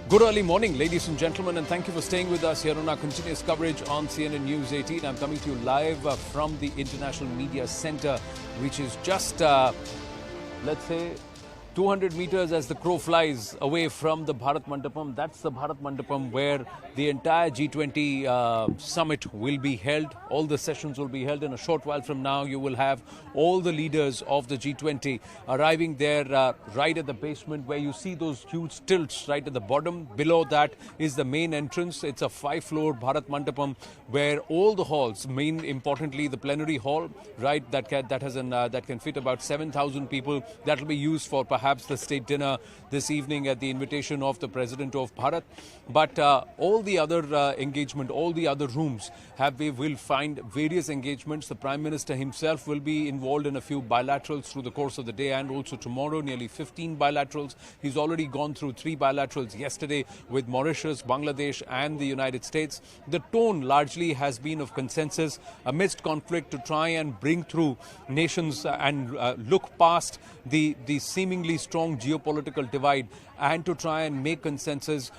Good early morning, ladies and gentlemen, and thank you for staying with us here on our continuous coverage on CNN News 18. I'm coming to you live from the International Media Center, which is just, let's say, 200 meters as the crow flies away from the Bharat Mandapam. That's the Bharat Mandapam where the entire G20 summit will be held. All the sessions will be held in a short while from now. You will have all the leaders of the G20 arriving there right at the basement where you see those huge stilts right at the bottom. Below that is the main entrance. It's a 5-floor Bharat Mandapam where all the halls, main importantly the plenary hall, right, that can fit about 7,000 people. That will be used for perhaps the state dinner this evening at the invitation of the President of Bharat. But all the other engagement, all the other rooms will find various engagements. The Prime Minister himself will be involved in a few bilaterals through the course of the day and also tomorrow, nearly 15 bilaterals. He's already gone through 3 bilaterals yesterday with Mauritius, Bangladesh and the United States. The tone largely has been of consensus amidst conflict to try and bring through nations and look past the seemingly strong geopolitical divide and to try and make consensus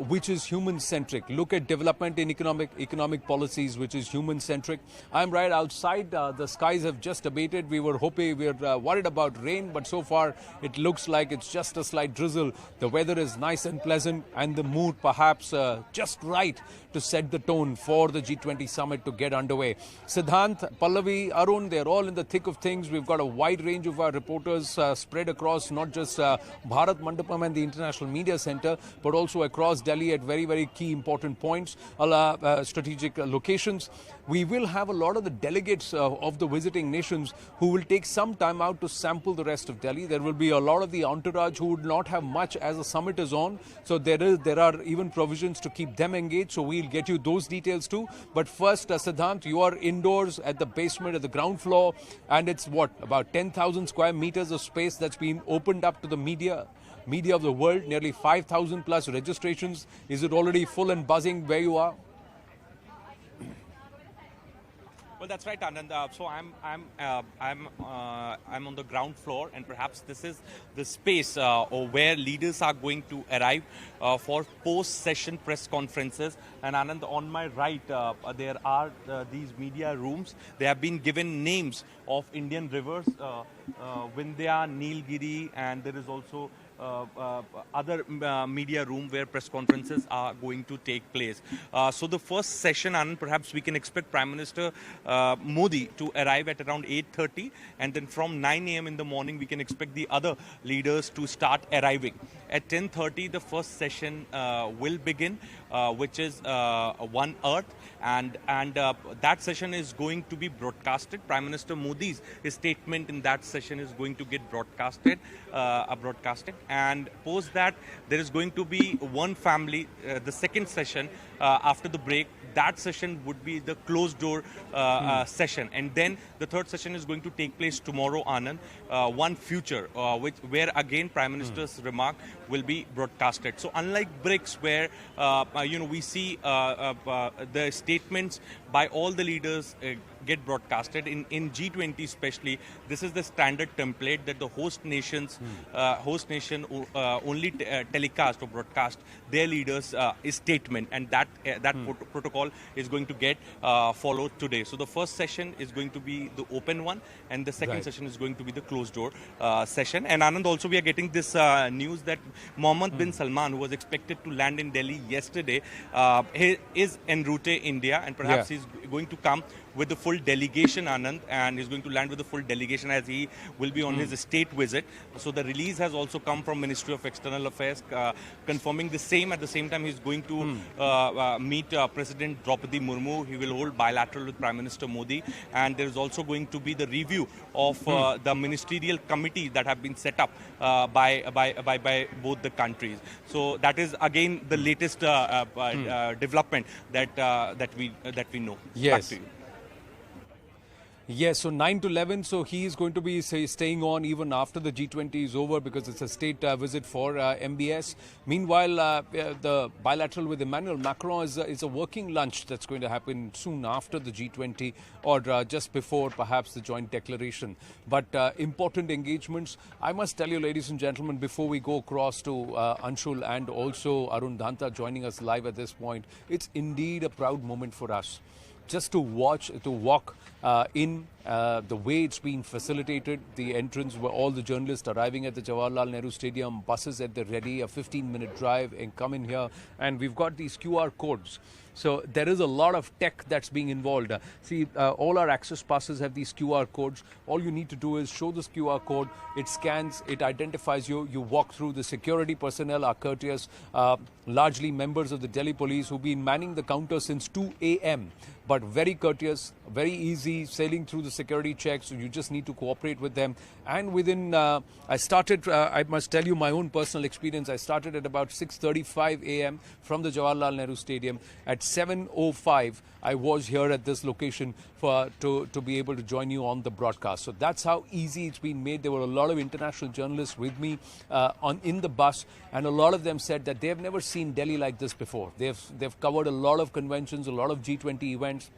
which is human-centric. Look at development in economic policies, which is human-centric. I'm right outside. The skies have just abated. We were worried about rain, but so far it looks like it's just a slight drizzle. The weather is nice and pleasant, and the mood perhaps just right to set the tone for the G20 summit to get underway. Siddhant, Pallavi, Arun, they're all in the thick of things. We've got a wide range of our reporters spread across not just Bharat Mandapam and the International Media Center, but also across Delhi at very, very key important points, strategic locations. We will have a lot of the delegates of the visiting nations who will take some time out to sample the rest of Delhi. There will be a lot of the entourage who would not have much as the summit is on. So there are even provisions to keep them engaged. So we'll get you those details too. But first, Siddhant, you are indoors at the basement, at the ground floor, and it's about 10,000 square meters of space that's been opened up to the media of the world, nearly 5,000 plus registrations. Is it already full and buzzing where you are? Well, that's right, Anand. So I'm on the ground floor, and perhaps this is the space where leaders are going to arrive for post-session press conferences. And Anand, on my right, there are these media rooms. They have been given names of Indian rivers, Vindhya, Nilgiri, and there is also other media room where press conferences are going to take place. So the first session, Anand, perhaps we can expect Prime Minister Modi to arrive at around 8:30, and then from 9 a.m. in the morning we can expect the other leaders to start arriving. At 10:30 the first session will begin, which is One Earth, and that session is going to be broadcasted. Prime Minister Modi's statement in that session is going to get broadcasted, and post that there is going to be one family. The second session after the break, that session would be the closed door session, and then the third session is going to take place tomorrow, Anand, One Future, where again Prime Minister's remark will be broadcasted. So unlike BRICS, where we see the statements by all the leaders get broadcasted, in G20 especially, this is the standard template that the host nation only telecast or broadcast their leaders' statement, and that protocol is going to get followed today. So the first session is going to be the open one, and the second session is going to be the closed door session. And Anand, also we are getting this news that Mohammed bin Salman, who was expected to land in Delhi yesterday, he is en route India, and perhaps he's going to come with the full delegation, Anand, and he's going to land with the full delegation as he will be on his state visit. So the release has also come from Ministry of External Affairs confirming the same. At the same time, he's going to meet President Draupadi Murmu. He will hold bilateral with Prime Minister Modi, and there is also going to be the review of the ministerial committee that have been set up by both the countries. So that is again the latest development that we know. Yes. Back to you. Yes, so 9 to 11, so he is going to be staying on even after the G20 is over because it's a state visit for MBS. Meanwhile, the bilateral with Emmanuel Macron is a working lunch that's going to happen soon after the G20 or just before perhaps the joint declaration. But important engagements. I must tell you, ladies and gentlemen, before we go across to Anshul and also Arun Dhanta joining us live at this point, it's indeed a proud moment for us. Just to walk in the way it's been facilitated, the entrance where all the journalists arriving at the Jawaharlal Nehru Stadium, buses at the ready, a 15-minute drive and come in here. And we've got these QR codes. So there is a lot of tech that's being involved. See, all our access passes have these QR codes. All you need to do is show this QR code. It scans, it identifies you. You walk through. The security personnel are courteous, largely members of the Delhi police who've been manning the counter since 2 a.m. But very courteous, very easy, sailing through the security checks. So you just need to cooperate with them. And within, I must tell you my own personal experience. I started at about 6:35 a.m. from the Jawaharlal Nehru Stadium. At 7:05, I was here at this location to be able to join you on the broadcast. So that's how easy it's been made. There were a lot of international journalists with me in the bus, and a lot of them said that they have never seen Delhi like this before. They've covered a lot of conventions, a lot of G20 events.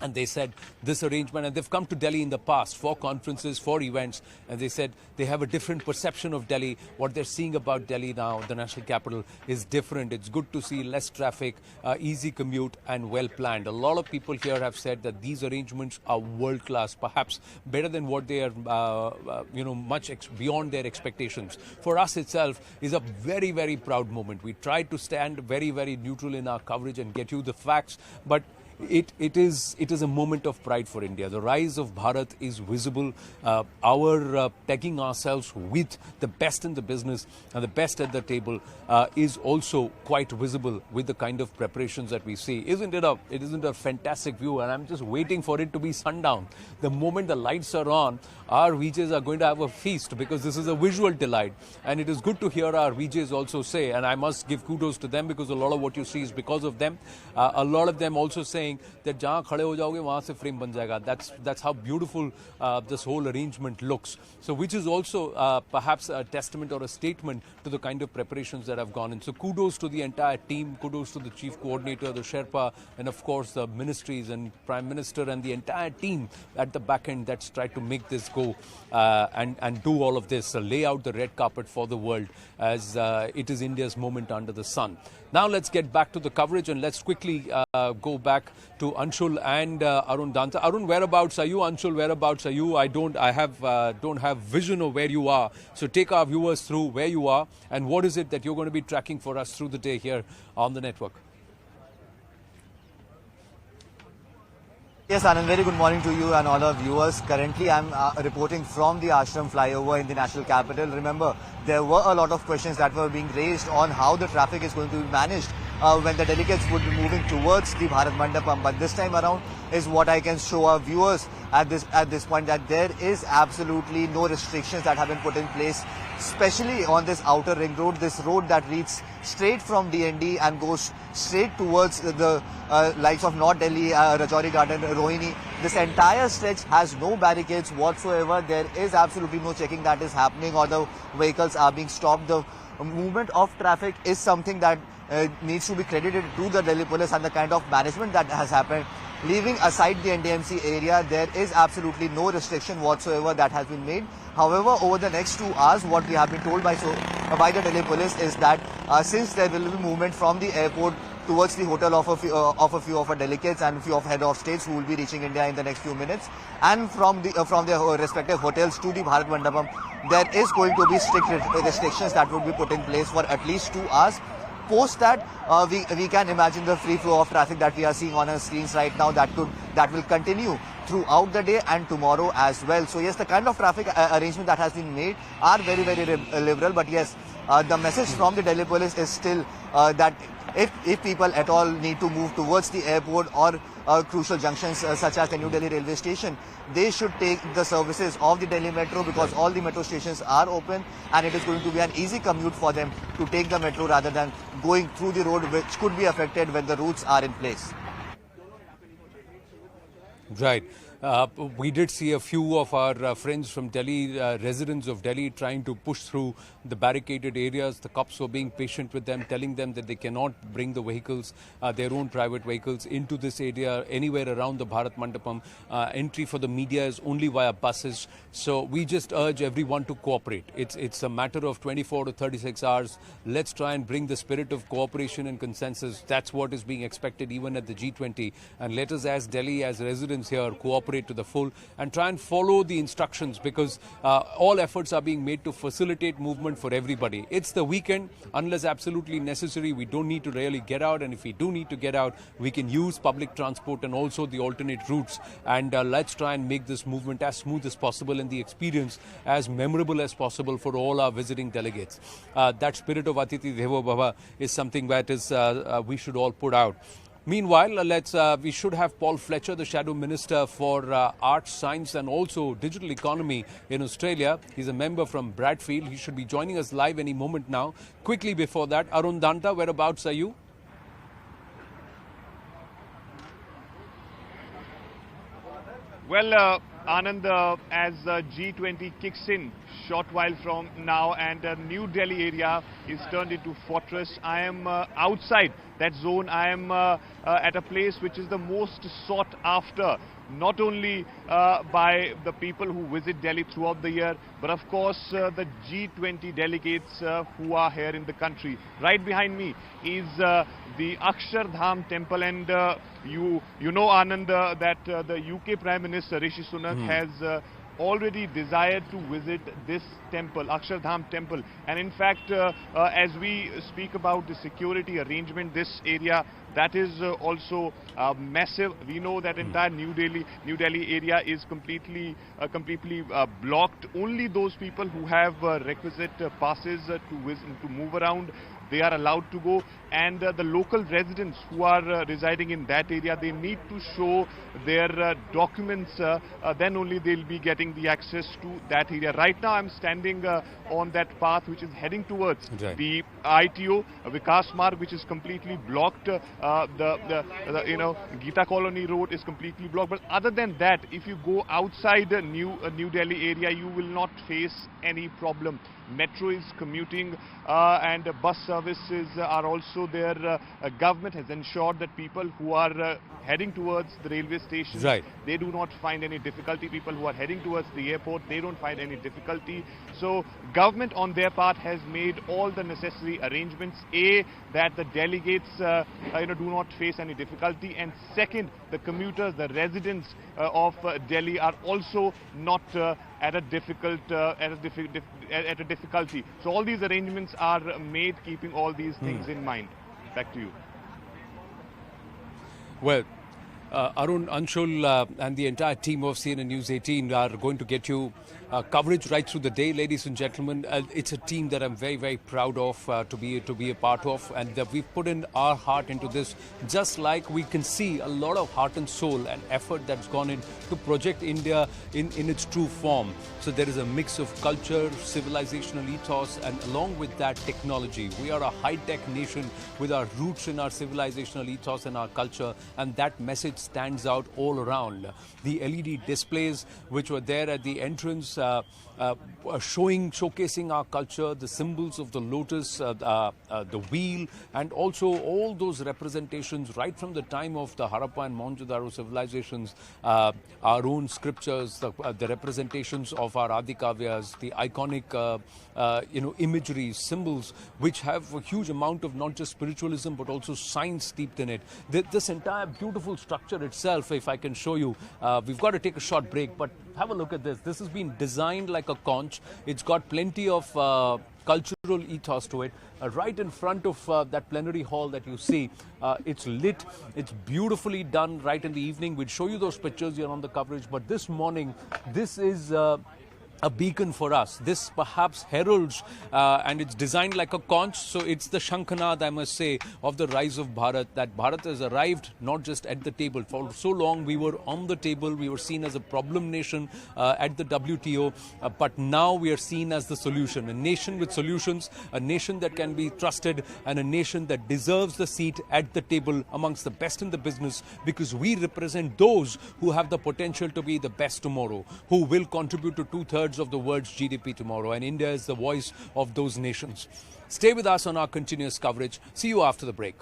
And they said this arrangement, and they've come to Delhi in the past for conferences, for events, and they said they have a different perception of Delhi. What they're seeing about Delhi now, the national capital, is different. It's good to see less traffic, easy commute, and well planned. A lot of people here have said that these arrangements are world class, perhaps better than what they are, much beyond their expectations. For us itself is a very, very proud moment. We tried to stand very, very neutral in our coverage and get you the facts, but it is a moment of pride for India. The rise of Bharat is visible. Our pegging ourselves with the best in the business and the best at the table is also quite visible with the kind of preparations that we see. Isn't it a fantastic view? And I'm just waiting for it to be sundown. The moment the lights are on, our VJs are going to have a feast because this is a visual delight. And it is good to hear our VJs also say, and I must give kudos to them because a lot of what you see is because of them. A lot of them also saying that जहाँ खड़े हो जाओगे वहाँ से frame बन जाएगा. That's how beautiful this whole arrangement looks. So which is also perhaps a testament or a statement to the kind of preparations that have gone in. So kudos to the entire team, kudos to the chief coordinator, the Sherpa, and of course the ministries and Prime Minister and the entire team at the back end that's tried to make this go and do all of this, lay out the red carpet for the world as it is India's moment under the sun. Now let's get back to the coverage and let's quickly go back to Anshul and Arun Dhanta. Arun, whereabouts are you? Anshul, whereabouts are you? I don't have vision of where you are. So take our viewers through where you are and what is it that you're going to be tracking for us through the day here on the network. Yes, Anand, very good morning to you and all our viewers. Currently, I'm reporting from the Ashram flyover in the national capital. Remember, there were a lot of questions that were being raised on how the traffic is going to be managed when the delegates would be moving towards the Bharat Mandapam. But this time around is what I can show our viewers at this point, that there is absolutely no restrictions that have been put in place, especially on this outer ring road, this road that leads straight from DND and goes straight towards the likes of North Delhi, Rajouri Garden, Rohini. This entire stretch has no barricades whatsoever. There is absolutely no checking that is happening or the vehicles are being stopped. The movement of traffic is something that needs to be credited to the Delhi police and the kind of management that has happened. Leaving aside the NDMC area, there is absolutely no restriction whatsoever that has been made. However, over the next 2 hours, what we have been told by the Delhi police is that since there will be movement from the airport towards the hotel of a few of our delegates and a few of head of states who will be reaching India in the next few minutes, and from their respective hotels to the Bharat Mandapam, there is going to be strict restrictions that would be put in place for at least 2 hours. Post that, we can imagine the free flow of traffic that we are seeing on our screens right now that will continue throughout the day and tomorrow as well. So yes, the kind of traffic arrangement that has been made are very, very liberal. But yes, the message from the Delhi police is still that if people at all need to move towards the airport or crucial junctions such as the New Delhi railway station, they should take the services of the Delhi Metro because all the metro stations are open and it is going to be an easy commute for them to take the metro rather than going through the road, which could be affected when the routes are in place. Right. We did see a few of our friends from Delhi, residents of Delhi, trying to push through the barricaded areas. The cops were being patient with them, telling them that they cannot bring the vehicles, their own private vehicles, into this area anywhere around the Bharat Mandapam. Entry for the media is only via buses. So we just urge everyone to cooperate. It's a matter of 24 to 36 hours. Let's try and bring the spirit of cooperation and consensus. That's what is being expected even at the G20. And let us, as Delhi, as residents here, cooperate to the full and try and follow the instructions, because all efforts are being made to facilitate movement for everybody. It's the weekend. Unless absolutely necessary, we don't need to really get out. And if we do need to get out, we can use public transport and also the alternate routes. And let's try and make this movement as smooth as possible and the experience as memorable as possible for all our visiting delegates. That spirit of Atithi Devo Bhava is something that is we should all put out. Meanwhile, we should have Paul Fletcher, the Shadow Minister for Arts, Science and also Digital Economy in Australia. He's a member from Bradfield. He should be joining us live any moment now. Quickly before that, Arun Danta, whereabouts are you? Well, Anand, as G20 kicks in short while from now and New Delhi area is turned into fortress, I am outside that zone. I am at a place which is the most sought after, not only by the people who visit Delhi throughout the year, but of course the G20 delegates who are here in the country. Right behind me is the Akshardham temple, and you know, Anand, that the UK Prime Minister Rishi Sunak has already desired to visit this temple, Akshardham temple. And in fact, as we speak about the security arrangement, this area, that is also massive. We know that entire New Delhi area is completely blocked. Only those people who have requisite passes to move around, they are allowed to go, and the local residents who are residing in that area, they need to show their documents, then only they'll be getting the access to that area. Right now I'm standing on that path which is heading towards the ITO, Vikas Marg, which is completely blocked. The Gita Colony Road is completely blocked. But other than that, if you go outside the New Delhi area, you will not face any problem. Metro is commuting and bus services are also there. Government has ensured that people who are heading towards the railway station, they do not find any difficulty. People who are heading towards the airport, they don't find any difficulty. So government on their part has made all the necessary arrangements. A, that the delegates do not face any difficulty, and second, the commuters, the residents of Delhi are also not at a difficulty. So all these arrangements are made keeping all these things in mind. Back to you. Well, Arun, Anshul and the entire team of CNN News 18 are going to get you coverage right through the day, ladies and gentlemen. It's a team that I'm very, very proud of to be a part of, and we've put in our heart into this, just like we can see a lot of heart and soul and effort that's gone in to project India in its true form. So there is a mix of culture, civilizational ethos, and along with that, technology. We are a high-tech nation with our roots in our civilizational ethos and our culture, and that message stands out all around. The LED displays which were there at the entrance showcasing our culture, the symbols of the lotus, the wheel, and also all those representations right from the time of the Harappa and Mohenjo-daro civilizations, our own scriptures, the representations of our Adikavyas, the iconic imagery, symbols which have a huge amount of not just spiritualism but also science steeped in it. This entire beautiful structure itself, if I can show you, we've got to take a short break, but have a look at this. This has been designed like a conch. It's got plenty of cultural ethos to it. Right in front of that plenary hall that you see, it's lit. It's beautifully done right in the evening. We'll show you those pictures here on the coverage. But this morning, this is a beacon for us. This perhaps heralds, and it's designed like a conch, so it's the Shankhanad, I must say, of the rise of Bharat, that Bharat has arrived not just at the table. For so long we were on the table, we were seen as a problem nation at the WTO, but now we are seen as the solution. A nation with solutions, a nation that can be trusted, and a nation that deserves the seat at the table amongst the best in the business, because we represent those who have the potential to be the best tomorrow, who will contribute to 2/3 of the world's GDP tomorrow, and India is the voice of those nations. Stay with us on our continuous coverage. See you after the break.